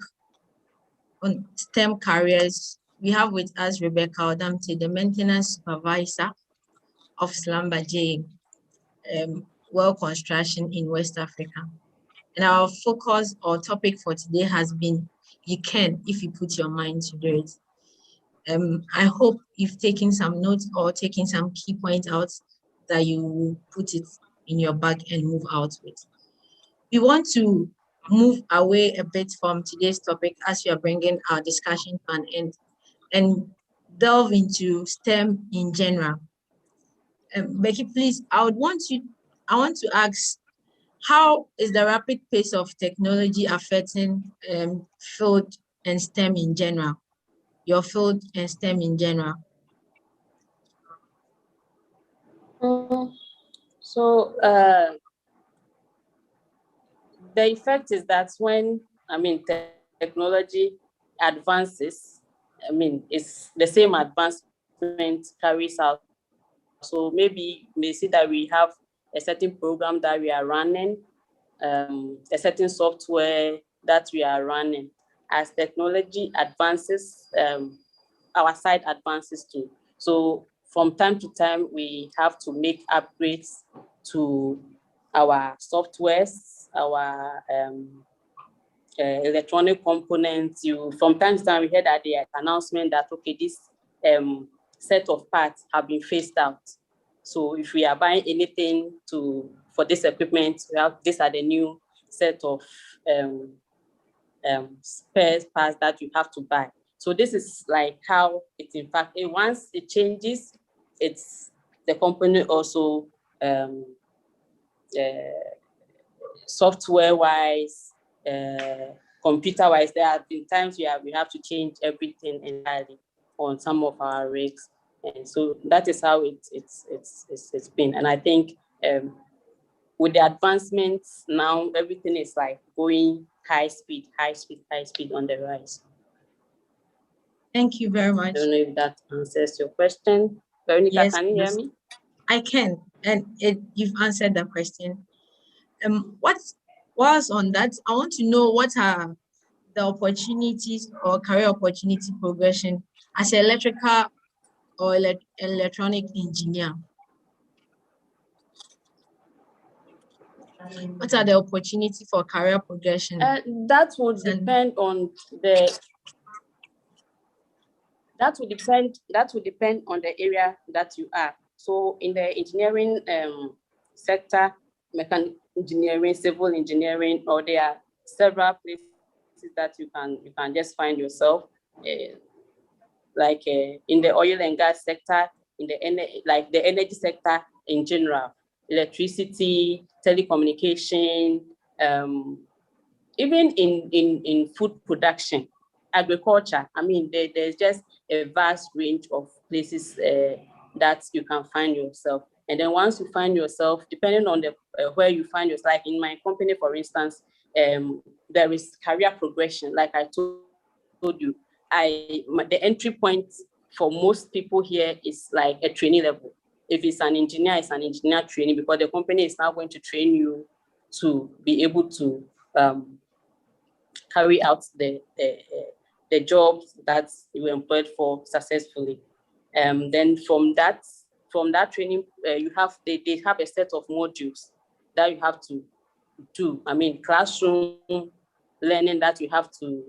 on STEM careers, we have with us Rebecca Odametey, the Maintenance Supervisor of Schlumberger Well Construction in West Africa. And our focus or topic for today has been, you can if you put your mind to do it. I hope you've taken some notes or taken some key points out that you will put it in your bag and move out with. We want to move away a bit from today's topic as we are bringing our discussion to an end and delve into STEM in general. Becky, please, I want to ask, how is the rapid pace of technology affecting field and STEM in general? Your field and STEM in general? So the effect is that when, I mean, technology advances, I mean, it's the same advancement carries out. So maybe you may see that we have a certain program that we are running, a certain software that we are running. As technology advances, our side advances too. So from time to time, we have to make upgrades to our softwares, our electronic components. From time to time, we hear that the announcement that, okay, this set of parts have been phased out. So if we are buying anything for this equipment, these are the new set of spare parts that you have to buy. So this is like how it, in fact, once it changes, it's the company also software-wise, computer-wise. There have been times we have to change everything entirely on some of our rigs, and so that is how it's been. And I think with the advancements now, everything is like going high speed on the rise. Thank you very much. I don't know if that answers your question. Veronica, yes, can you hear me? I can, and you've answered the question. Whilst on that, I want to know what are the opportunities or career opportunity progression as an electrical or electronic engineer. What are the opportunity for career progression? That would depend on the. That would depend on the area that you are. So in the engineering sector, mechanical engineering, civil engineering, or there are several places that you can just find yourself, like in the oil and gas sector, in the energy sector in general, electricity, telecommunication, even in food production, agriculture. I mean, there's just a vast range of places that you can find yourself. And then once you find yourself, depending on the where you find yourself, like in my company, for instance, there is career progression. Like I told you, the entry point for most people here is like a trainee level. If it's an engineer, it's an engineer trainee, because the company is now going to train you to be able to carry out the jobs that you were employed for successfully. Then from that training, they have a set of modules that you have to do. I mean, classroom, learning that you have to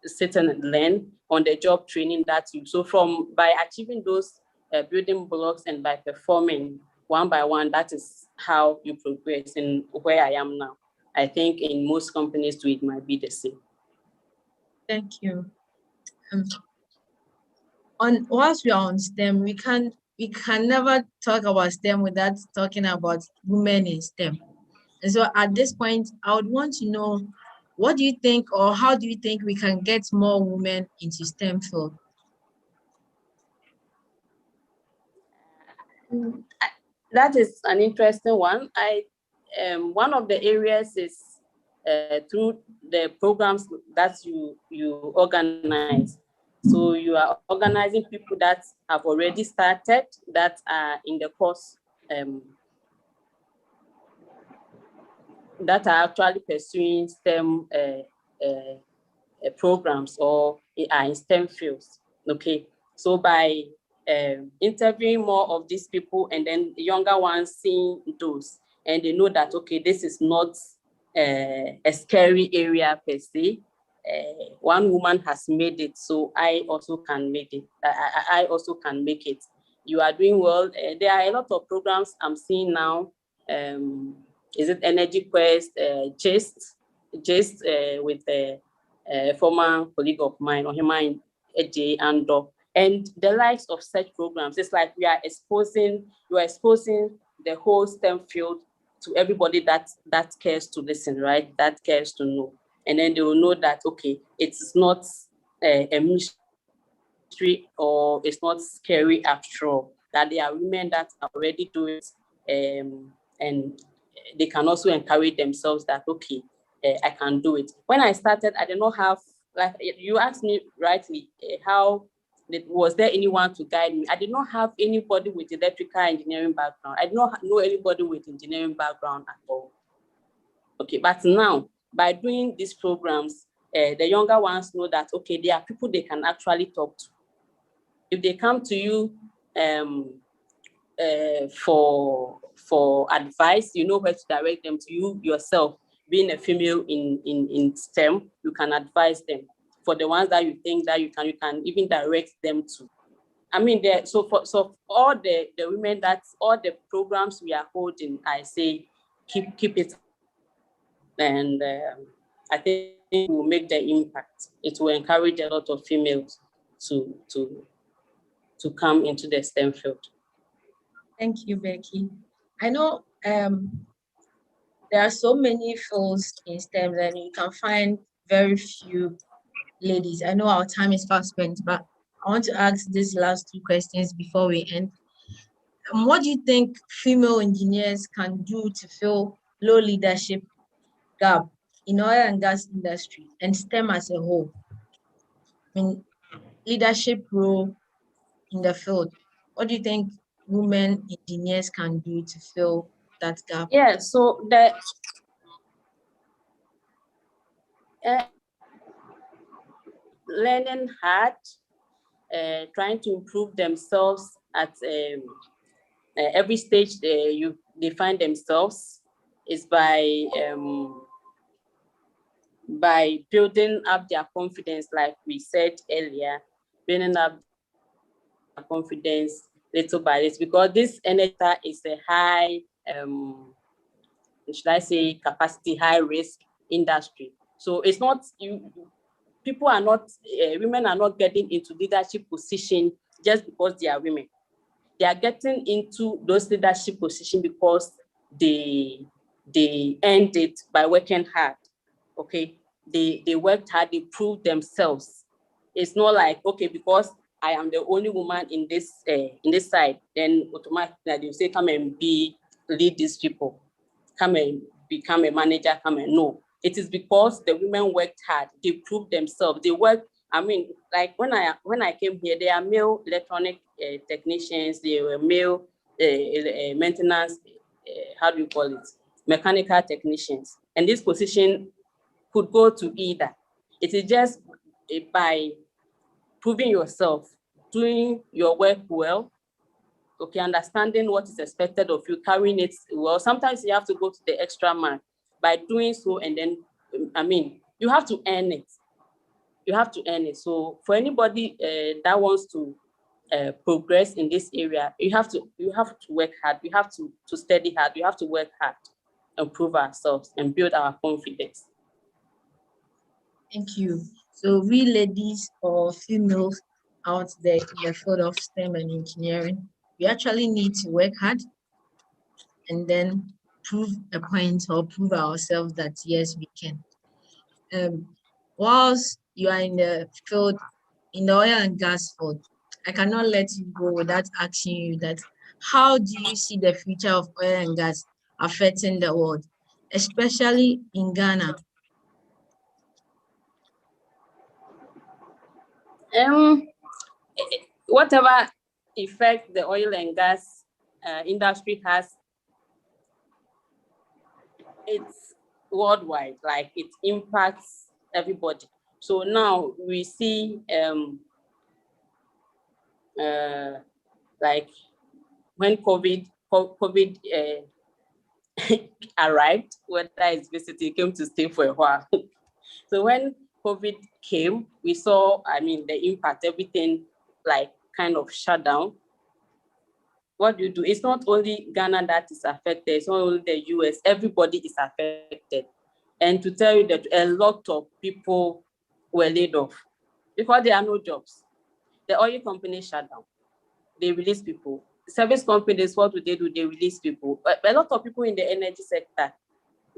sit and learn, on the job training that you, so by achieving those building blocks and by performing one by one, that is how you progress. And where I am now, I think in most companies too, it might be the same. Thank you. Whilst we are on STEM, we can never talk about STEM without talking about women in STEM. And so at this point, I would want to know, what do you think, or how do you think we can get more women into STEM field? That is an interesting one. One of the areas is through the programs that you organize. So you are organizing people that have already started, that are in the course, that are actually pursuing STEM programs or are in STEM fields. Okay, so by interviewing more of these people, and then the younger ones seeing those, and they know that, okay, this is not a scary area per se. One woman has made it, so I also can make it. I also can make it. You are doing well. There are a lot of programs I'm seeing now. Is it Energy Quest, GIST with a former colleague of mine, or Ohima Eje Ando, and the likes of such programs. It's like you are exposing the whole STEM field to everybody that cares to listen, right? That cares to know. And then they will know that, okay, it's not a mystery, or it's not scary after all, that there are women that are already doing it, and they can also encourage themselves that, okay, I can do it. When I started, I did not have, like you asked me rightly, was there anyone to guide me? I did not have anybody with electrical engineering background. I did not know anybody with engineering background at all. Okay, but now, by doing these programs, the younger ones know that, okay, there are people they can actually talk to. If they come to you for advice, you know where to direct them to. You yourself, being a female in STEM, you can advise them. For the ones that you think that you can even direct them to. I mean, so all the women, that's all the programs we are holding, I say keep it, and I think it will make the impact. It will encourage a lot of females to come into the STEM field. Thank you, Becky. I know there are so many fields in STEM that you can find very few ladies. I know our time is fast spent, but I want to ask these last two questions before we end. What do you think female engineers can do to fill low leadership gap in oil and gas industry and STEM as a whole? I mean, leadership role in the field. What do you think women engineers can do to fill that gap? Yeah, so the learning hard, trying to improve themselves at every stage they find themselves, is by building up their confidence, like we said earlier, building up their confidence little by little, because this energy is a high, should I say, capacity, high risk industry. So it's not, people are not, women are not getting into leadership position just because they are women. They are getting into those leadership positions because they earned it by working hard. Okay, they worked hard, they proved themselves. It's not like, okay, because I am the only woman in this side, then automatically they say, come and lead these people, come and become a manager, come and no. It is because the women worked hard, they proved themselves. They worked. I mean, like when I came here, there are male electronic technicians, there were male maintenance, how do you call it, mechanical technicians, and this position could go to either. It is just by proving yourself, doing your work well, okay, understanding what is expected of you, carrying it well. Sometimes you have to go to the extra mile by doing so, and then I mean, you have to earn it. You have to earn it. So for anybody that wants to progress in this area, you have to work hard. You have to study hard. You have to work hard and prove ourselves and build our confidence. Thank you. So we ladies or females out there in the field of STEM and engineering, we actually need to work hard and then prove a point or prove ourselves that yes, we can. Whilst you are in the field, in the oil and gas field, I cannot let you go without asking you that, how do you see the future of oil and gas affecting the world, especially in Ghana? Whatever effect the oil and gas industry has, it's worldwide, like it impacts everybody. So now we see like when COVID arrived, whether it's visiting, came to stay for a while. So when COVID came, we saw, I mean, the impact, everything like kind of shut down. What do you do? It's not only Ghana that is affected, it's not only the US, everybody is affected. And to tell you that a lot of people were laid off because there are no jobs. The oil companies shut down. They release people. Service companies, what do? They release people. But a lot of people in the energy sector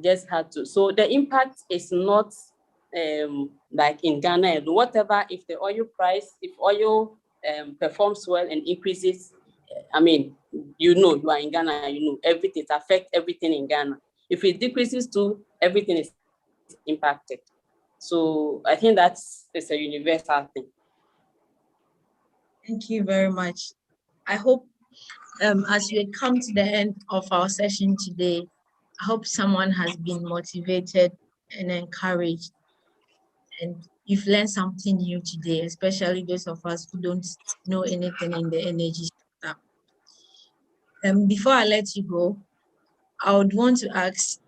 just had to. So the impact is not like in Ghana. Whatever, if the oil price, if oil performs well and increases, I mean, you are in Ghana, everything, it affects everything in Ghana. If it decreases too, everything is impacted. So I think it's a universal thing. Thank you very much. I hope as we come to the end of our session today, I hope someone has been motivated and encouraged, and you've learned something new today, especially those of us who don't know anything in the energy sector. Before I let you go, I would want to ask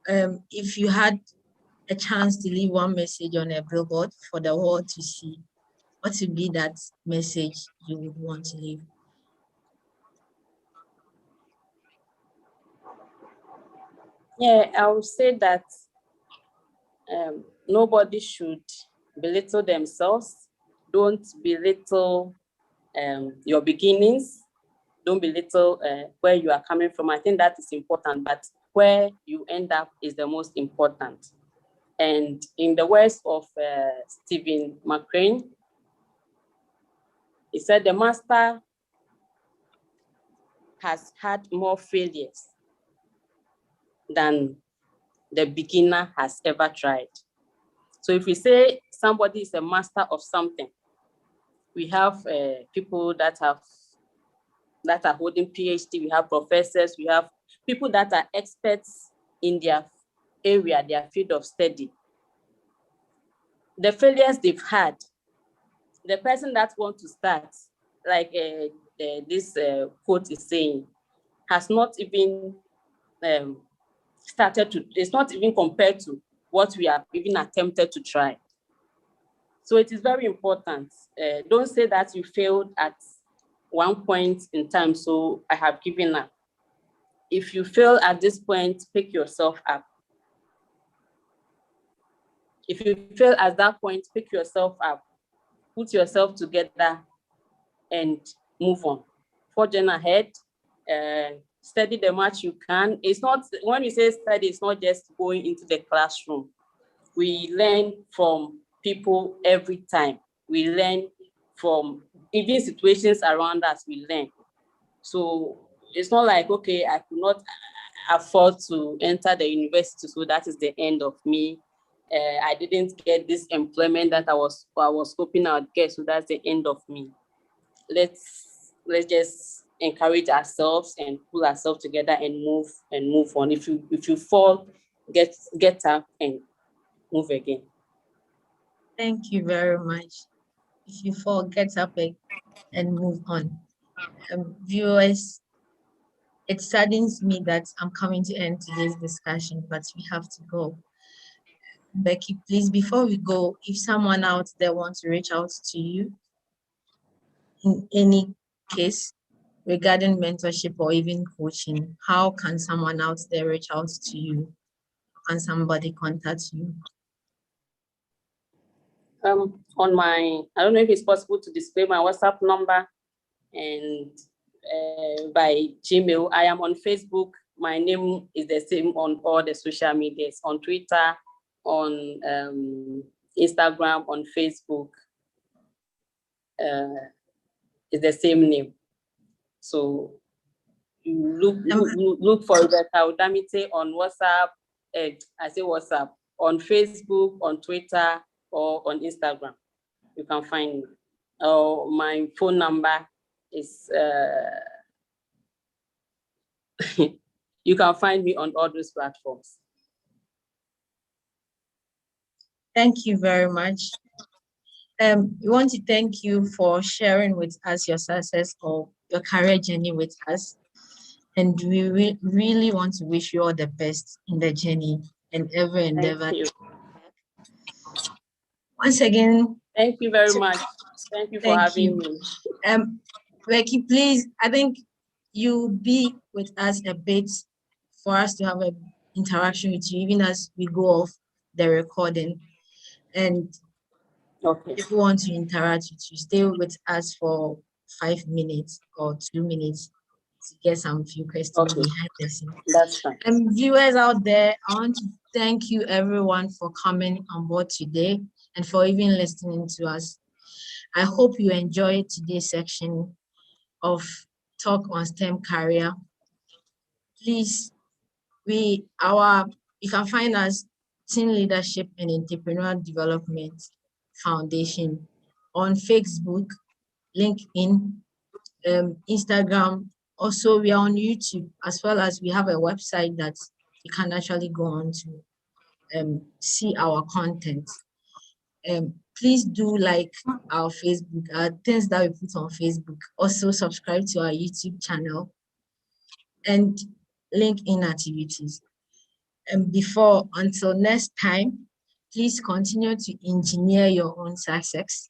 if you had a chance to leave one message on a billboard for the world to see, what would be that message you would want to leave? Yeah, I would say that nobody should belittle themselves. Don't belittle your beginnings. Don't belittle where you are coming from. I think that is important, but where you end up is the most important. And in the words of Stephen McCrane, he said, the master has had more failures than the beginner has ever tried. So if we say somebody is a master of something, we have people that are holding PhD, we have professors, we have people that are experts in their area, their field of study. The failures they've had, the person that wants to start, like this quote is saying, has not even it's not even compared to what we have even attempted to try. So it is very important. Don't say that you failed at one point in time, so I have given up. If you fail at this point, pick yourself up. If you fail at that point, pick yourself up, put yourself together and move on. Forge ahead, study the much you can. It's not, when we say study, it's not just going into the classroom. We learn from people every time. We learn from even situations around us, we learn. So it's not like, okay, I could not afford to enter the university, so that is the end of me. I didn't get this employment that I was hoping I would get, so that's the end of me. Let's just encourage ourselves and pull ourselves together and move on. If you fall, get up and move again. Thank you very much. If you fall, get up and move on. Viewers, it saddens me that I'm coming to end today's discussion, but we have to go. Becky, please, before we go, if someone out there wants to reach out to you in any case regarding mentorship or even coaching, how can someone out there reach out to you? Can somebody contact you? On my, I don't know if it's possible to display my WhatsApp number and by Gmail. I am on Facebook. My name is the same on all the social medias, on Twitter, on Instagram, on Facebook. It's the same name. So you look for Rebecca Odametey on WhatsApp. I say WhatsApp, on Facebook, on Twitter, or on Instagram. You can find me. My phone number is, you can find me on all those platforms. Thank you very much. We want to thank you for sharing with us your success or your career journey with us. And we really want to wish you all the best in the journey and every endeavor. Thank you. Once again, thank you very much. Thank you for having me. Becky, please, I think you'll be with us a bit for us to have an interaction with you, even as we go off the recording. And okay, if you want to interact with you, stay with us for 5 minutes or 2 minutes to get some few questions behind the scenes. That's fine. And viewers out there, I want to thank you everyone for coming on board today and for even listening to us. I hope you enjoyed today's section of Talk on STEM Career. Please, you can find us Teen Leadership and Entrepreneurial Development Foundation on Facebook, LinkedIn, Instagram. Also, we are on YouTube, as well as we have a website that you can actually go on to see our content. Please do like our Facebook, things that we put on Facebook. Also subscribe to our YouTube channel and LinkedIn activities. And until next time, please continue to engineer your own success.